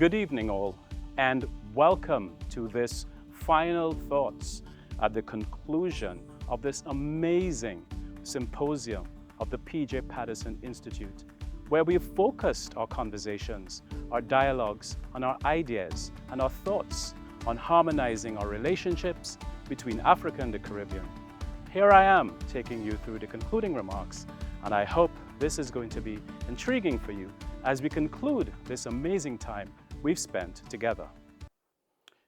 Good evening all, and welcome to this final thoughts at the conclusion of this amazing symposium of the P.J. Patterson Institute, where we've focused our conversations, our dialogues, and our ideas and our thoughts on harmonizing our relationships between Africa and the Caribbean. Here I am taking you through the concluding remarks, and I hope this is going to be intriguing for you as we conclude this amazing time we've spent together.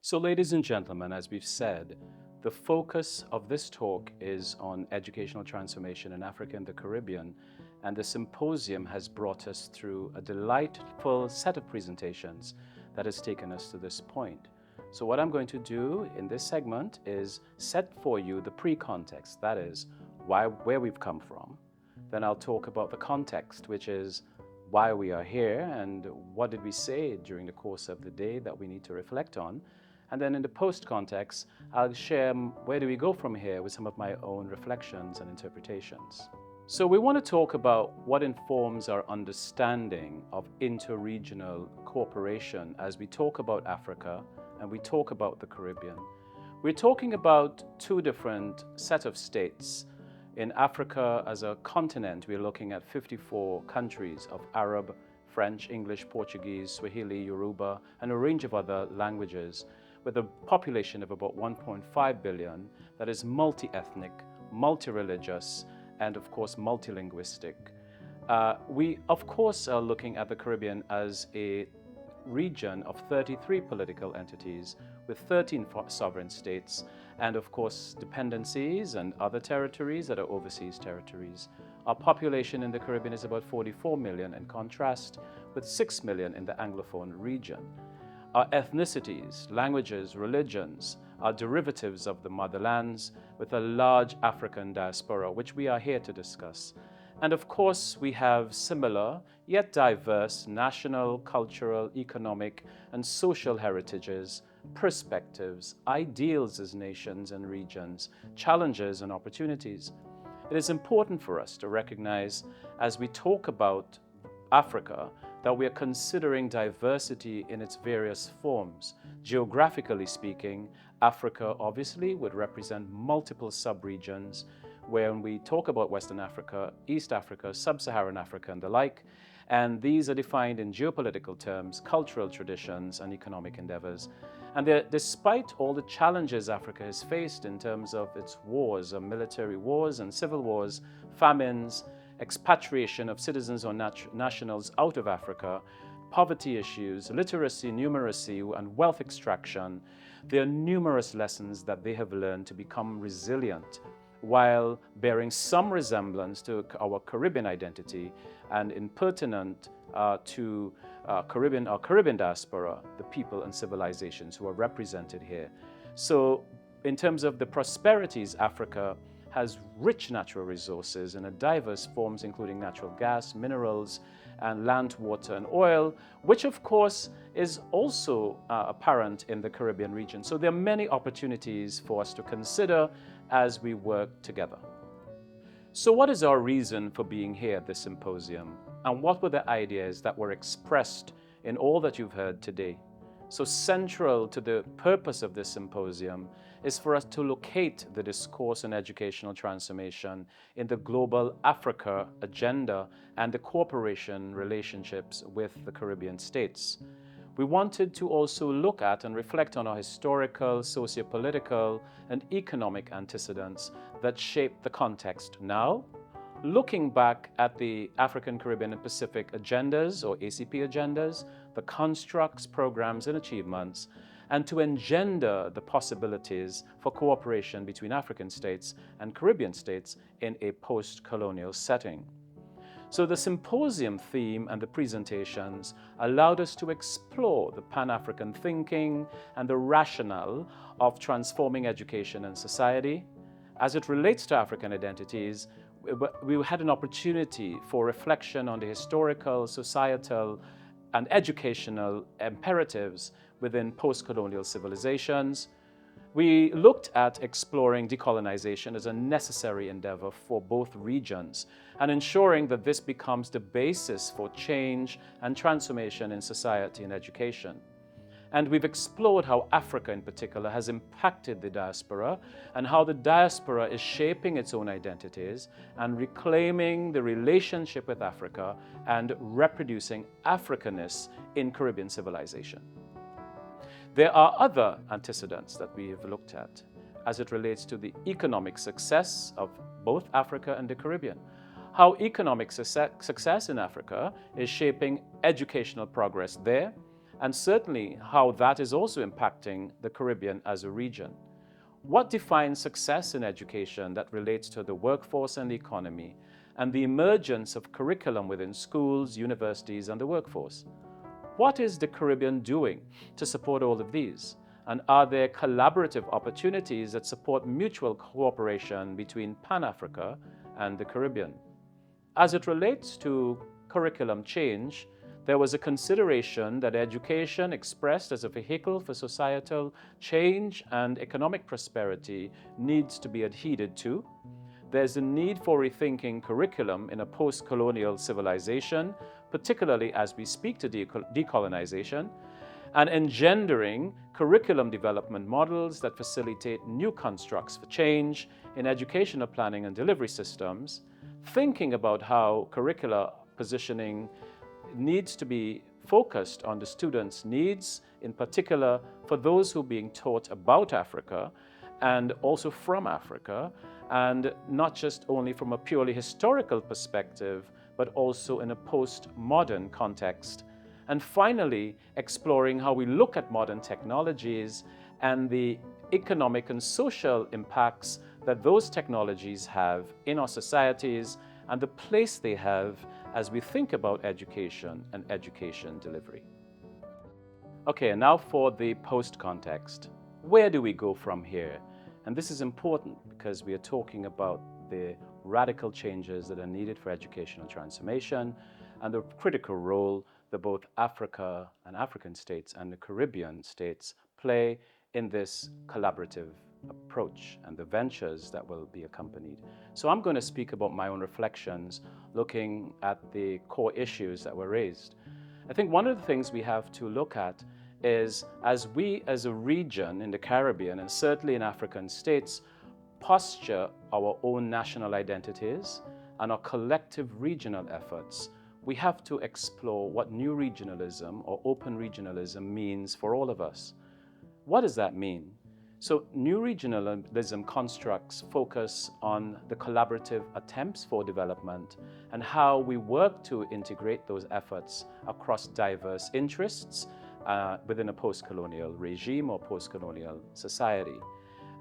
So ladies and gentlemen, as we've said, the focus of this talk is on educational transformation in Africa and the Caribbean, and the symposium has brought us through a delightful set of presentations that has taken us to this point. So what I'm going to do in this segment is set for you the pre-context, that is, where we've come from. Then I'll talk about the context, which is why we are here and what did we say during the course of the day that we need to reflect on. And then in the post-context, I'll share where do we go from here with some of my own reflections and interpretations. So we want to talk about what informs our understanding of interregional cooperation as we talk about Africa and we talk about the Caribbean. We're talking about two different set of states. In Africa as a continent, we're looking at 54 countries of Arab, French, English, Portuguese, Swahili, Yoruba, and a range of other languages, with a population of about 1.5 billion that is multi-ethnic, multi-religious, and of course multilinguistic. We of course are looking at the Caribbean as a region of 33 political entities with 13 sovereign states and of course dependencies and other territories that are overseas territories. Our population in the Caribbean is about 44 million in contrast with 6 million in the Anglophone region. Our ethnicities, languages, religions are derivatives of the motherlands with a large African diaspora, which we are here to discuss. And of course, we have similar yet diverse national, cultural, economic, and social heritages, perspectives, ideals as nations and regions, challenges and opportunities. It is important for us to recognize as we talk about Africa that we are considering diversity in its various forms. Geographically speaking, Africa obviously would represent multiple sub-regions, when we talk about Western Africa, East Africa, Sub-Saharan Africa, and the like, and these are defined in geopolitical terms, cultural traditions, and economic endeavors. And despite all the challenges Africa has faced in terms of its wars, military wars and civil wars, famines, expatriation of citizens or nationals out of Africa, poverty issues, literacy, numeracy, and wealth extraction, there are numerous lessons that they have learned to become resilient, while bearing some resemblance to our Caribbean identity and impertinent to our Caribbean diaspora, the people and civilizations who are represented here. So in terms of the prosperities, Africa has rich natural resources in a diverse forms, including natural gas, minerals, and land, water, and oil, which of course is also apparent in the Caribbean region. So there are many opportunities for us to consider as we work together. So what is our reason for being here at this symposium? And what were the ideas that were expressed in all that you've heard today? So central to the purpose of this symposium is for us to locate the discourse on educational transformation in the global Africa agenda and the cooperation relationships with the Caribbean states. We wanted to also look at and reflect on our historical, socio-political, and economic antecedents that shape the context now, looking back at the African, Caribbean, and Pacific agendas, or ACP agendas, the constructs, programs, and achievements, and to engender the possibilities for cooperation between African states and Caribbean states in a post-colonial setting. So the symposium theme and the presentations allowed us to explore the Pan-African thinking and the rationale of transforming education and society. As it relates to African identities, we had an opportunity for reflection on the historical, societal, and educational imperatives within post-colonial civilizations. We looked at exploring decolonization as a necessary endeavor for both regions and ensuring that this becomes the basis for change and transformation in society and education. And we've explored how Africa in particular has impacted the diaspora and how the diaspora is shaping its own identities and reclaiming the relationship with Africa and reproducing Africanness in Caribbean civilization. There are other antecedents that we have looked at as it relates to the economic success of both Africa and the Caribbean. How economic success in Africa is shaping educational progress there, and certainly how that is also impacting the Caribbean as a region. What defines success in education that relates to the workforce and the economy, and the emergence of curriculum within schools, universities, and the workforce? What is the Caribbean doing to support all of these? And are there collaborative opportunities that support mutual cooperation between Pan-Africa and the Caribbean? As it relates to curriculum change, there was a consideration that education expressed as a vehicle for societal change and economic prosperity needs to be adhered to. There's a need for rethinking curriculum in a post-colonial civilization, particularly as we speak to decolonization, and engendering curriculum development models that facilitate new constructs for change in educational planning and delivery systems, thinking about how curricular positioning needs to be focused on the students' needs, in particular for those who are being taught about Africa and also from Africa, and not just only from a purely historical perspective, but also in a post-modern context. And finally, exploring how we look at modern technologies and the economic and social impacts that those technologies have in our societies and the place they have as we think about education and education delivery. Okay, and now for the post-context. Where do we go from here? And this is important because we are talking about the radical changes that are needed for educational transformation and the critical role that both Africa and African states and the Caribbean states play in this collaborative approach and the ventures that will be accompanied. So I'm going to speak about my own reflections looking at the core issues that were raised. I think one of the things we have to look at is as we as a region in the Caribbean and certainly in African states posture our own national identities and our collective regional efforts, we have to explore what new regionalism or open regionalism means for all of us. What does that mean? So new regionalism constructs focus on the collaborative attempts for development and how we work to integrate those efforts across diverse interests within a post-colonial regime or post-colonial society.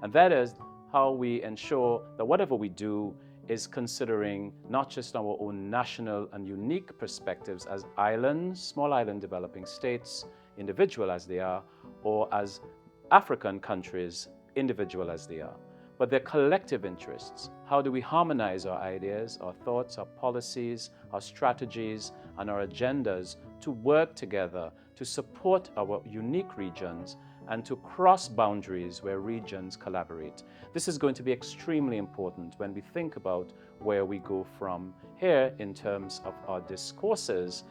And that is how we ensure that whatever we do is considering not just our own national and unique perspectives as islands, small island developing states, individual as they are, or as African countries, individual as they are, but their collective interests. How do we harmonize our ideas, our thoughts, our policies, our strategies, and our agendas to work together to support our unique regions and to cross boundaries where regions collaborate? This is going to be extremely important when we think about where we go from here in terms of our discourses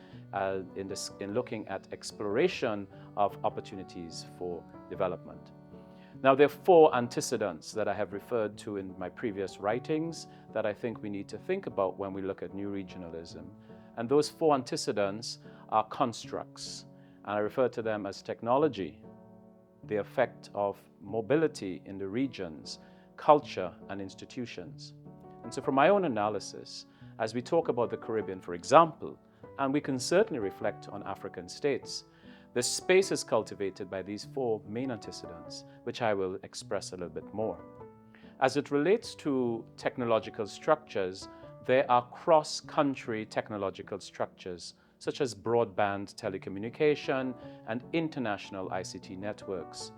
in looking at exploration of opportunities for development. Now, there are four antecedents that I have referred to in my previous writings that I think we need to think about when we look at new regionalism. And those four antecedents are constructs, and I refer to them as technology, the effect of mobility in the regions, culture, and institutions. And so from my own analysis, as we talk about the Caribbean, for example, and we can certainly reflect on African states, the space is cultivated by these four main antecedents, which I will express a little bit more. As it relates to technological structures, there are cross-country technological structures, such as broadband telecommunication and international ICT networks.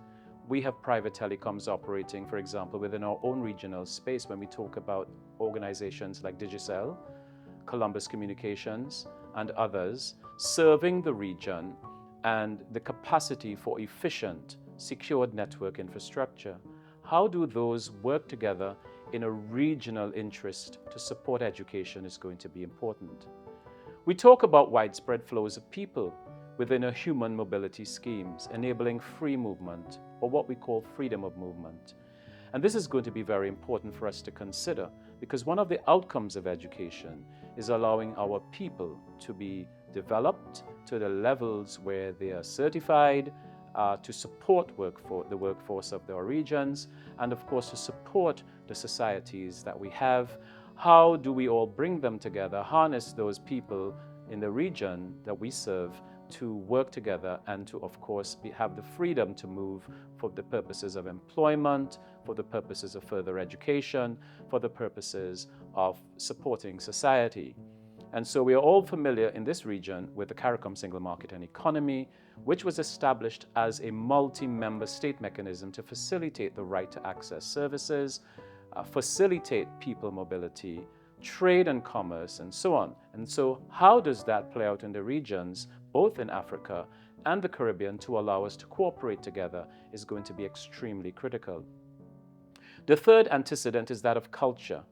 We have private telecoms operating, for example, within our own regional space when we talk about organizations like Digicel, Columbus Communications, and others, serving the region and the capacity for efficient, secured network infrastructure. how do those work together in a regional interest to support education is going to be important. We talk about widespread flows of people within a human mobility schemes, enabling free movement, or what we call freedom of movement. And this is going to be very important for us to consider, because one of the outcomes of education is allowing our people to be developed to the levels where they are certified to support the workforce of their regions, and of course to support the societies that we have. How do we all bring them together, harness those people in the region that we serve to work together and to, of course, have the freedom to move for the purposes of employment, for the purposes of further education, for the purposes of supporting society. And so we are all familiar in this region with the CARICOM Single Market and Economy, which was established as a multi-member state mechanism to facilitate the right to access services, facilitate people mobility, trade and commerce, and so on. And so how does that play out in the regions, both in Africa and the Caribbean, to allow us to cooperate together is going to be extremely critical. The third antecedent is that of culture.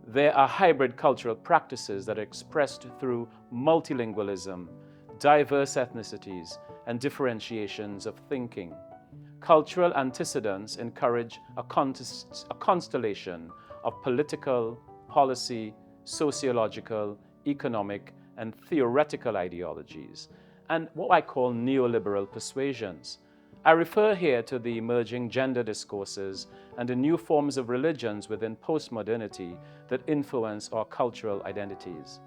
There are hybrid cultural practices that are expressed through multilingualism, diverse ethnicities, and differentiations of thinking. Cultural antecedents encourage a constellation of political, policy, sociological, economic, and theoretical ideologies, and what I call neoliberal persuasions. I refer here to the emerging gender discourses and the new forms of religions within postmodernity that influence our cultural identities.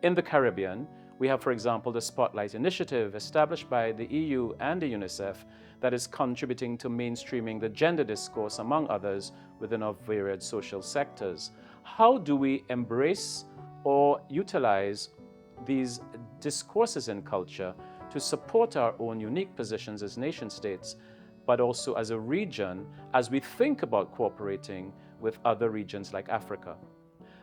In the Caribbean, we have, for example, the Spotlight Initiative established by the EU and the UNICEF that is contributing to mainstreaming the gender discourse, among others, within our varied social sectors. How do we embrace or utilize these discourses in culture to support our own unique positions as nation states, but also as a region as we think about cooperating with other regions like Africa?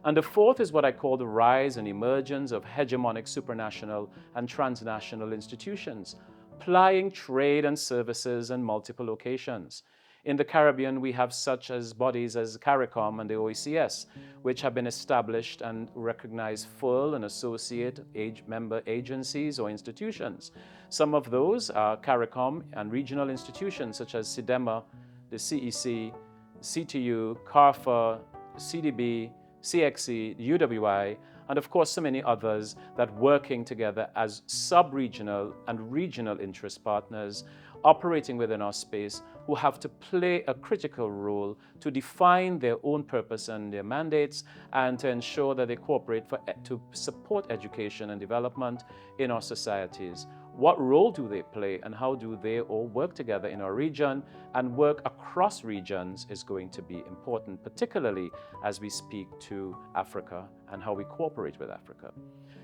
And the fourth is what I call the rise and emergence of hegemonic supranational and transnational institutions, plying trade and services in multiple locations. In the Caribbean, we have such as bodies as CARICOM and the OECS, which have been established and recognized full and associate member agencies or institutions. Some of those are CARICOM and regional institutions such as SIDEMA, the CEC, CTU, CARFA, CDB, CXC, the UWI, and of course so many others that working together as sub-regional and regional interest partners operating within our space, who have to play a critical role to define their own purpose and their mandates and to ensure that they cooperate to support education and development in our societies. What role do they play and how do they all work together in our region and work across regions is going to be important, particularly as we speak to Africa and how we cooperate with Africa.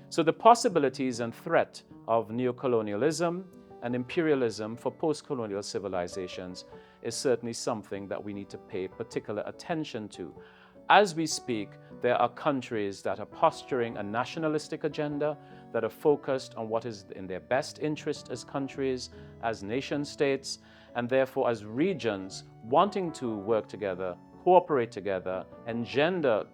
So the possibilities and threat of neocolonialism and imperialism for post-colonial civilizations is certainly something that we need to pay particular attention to. As we speak, there are countries that are posturing a nationalistic agenda, that are focused on what is in their best interest as countries, as nation states, and therefore as regions wanting to work together, cooperate together, engender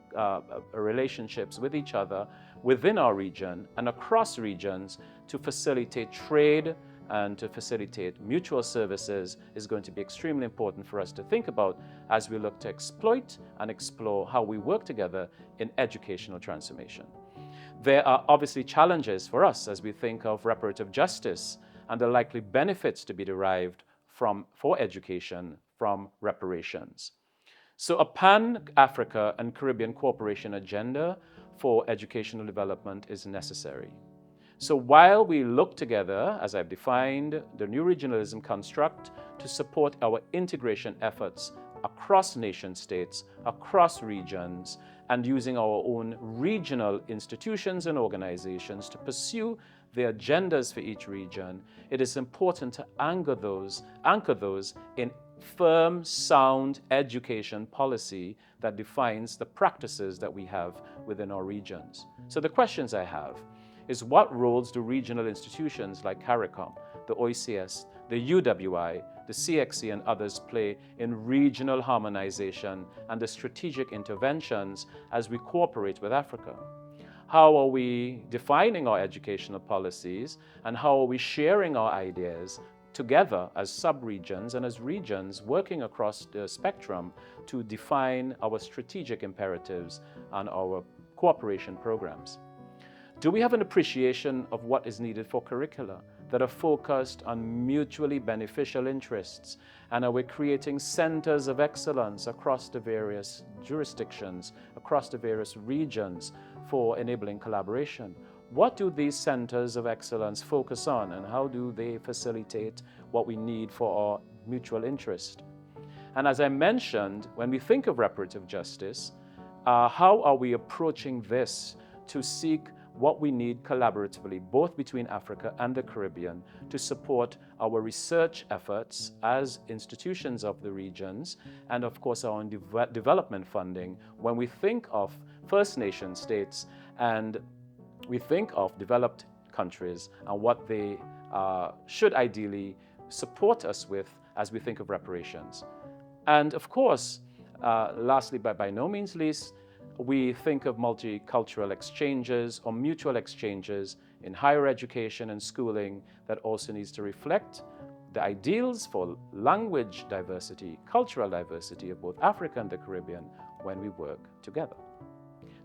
relationships with each other within our region and across regions to facilitate trade and to facilitate mutual services is going to be extremely important for us to think about as we look to exploit and explore how we work together in educational transformation. There are obviously challenges for us as we think of reparative justice and the likely benefits to be derived for education from reparations. So a Pan-Africa and Caribbean cooperation agenda for educational development is necessary. So while we look together, as I've defined, the new regionalism construct to support our integration efforts across nation states, across regions, and using our own regional institutions and organizations to pursue the agendas for each region, it is important to anchor those in firm, sound education policy that defines the practices that we have within our regions. So the questions I have is what roles do regional institutions like CARICOM, the OECS, the UWI, the CXC and others play in regional harmonization and the strategic interventions as we cooperate with Africa? How are we defining our educational policies, and how are we sharing our ideas together as sub-regions and as regions working across the spectrum to define our strategic imperatives and our cooperation programs? Do we have an appreciation of what is needed for curricula that are focused on mutually beneficial interests? And are we creating centers of excellence across the various jurisdictions, across the various regions for enabling collaboration? What do these centers of excellence focus on, and how do they facilitate what we need for our mutual interest? And as I mentioned, when we think of reparative justice, how are we approaching this to seek what we need collaboratively, both between Africa and the Caribbean, to support our research efforts as institutions of the regions, and of course our own development funding when we think of First Nation states and we think of developed countries and what they should ideally support us with as we think of reparations. And of course, lastly, but by no means least, we think of multicultural exchanges or mutual exchanges in higher education and schooling that also needs to reflect the ideals for language diversity, cultural diversity of both Africa and the Caribbean when we work together.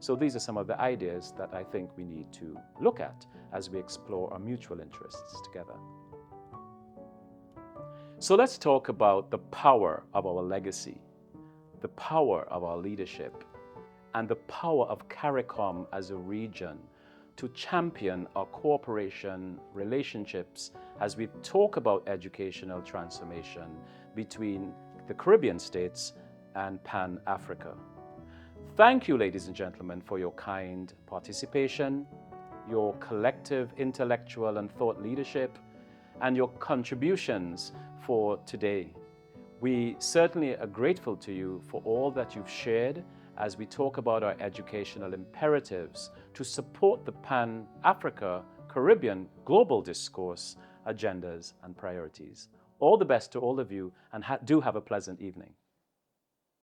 So these are some of the ideas that I think we need to look at as we explore our mutual interests together. So let's talk about the power of our legacy, the power of our leadership, and the power of CARICOM as a region to champion our cooperation relationships as we talk about educational transformation between the Caribbean states and Pan-Africa. Thank you, ladies and gentlemen, for your kind participation, your collective intellectual and thought leadership, and your contributions for today. We certainly are grateful to you for all that you've shared as we talk about our educational imperatives to support the Pan-Africa, Caribbean, global discourse, agendas and priorities. All the best to all of you, and do have a pleasant evening.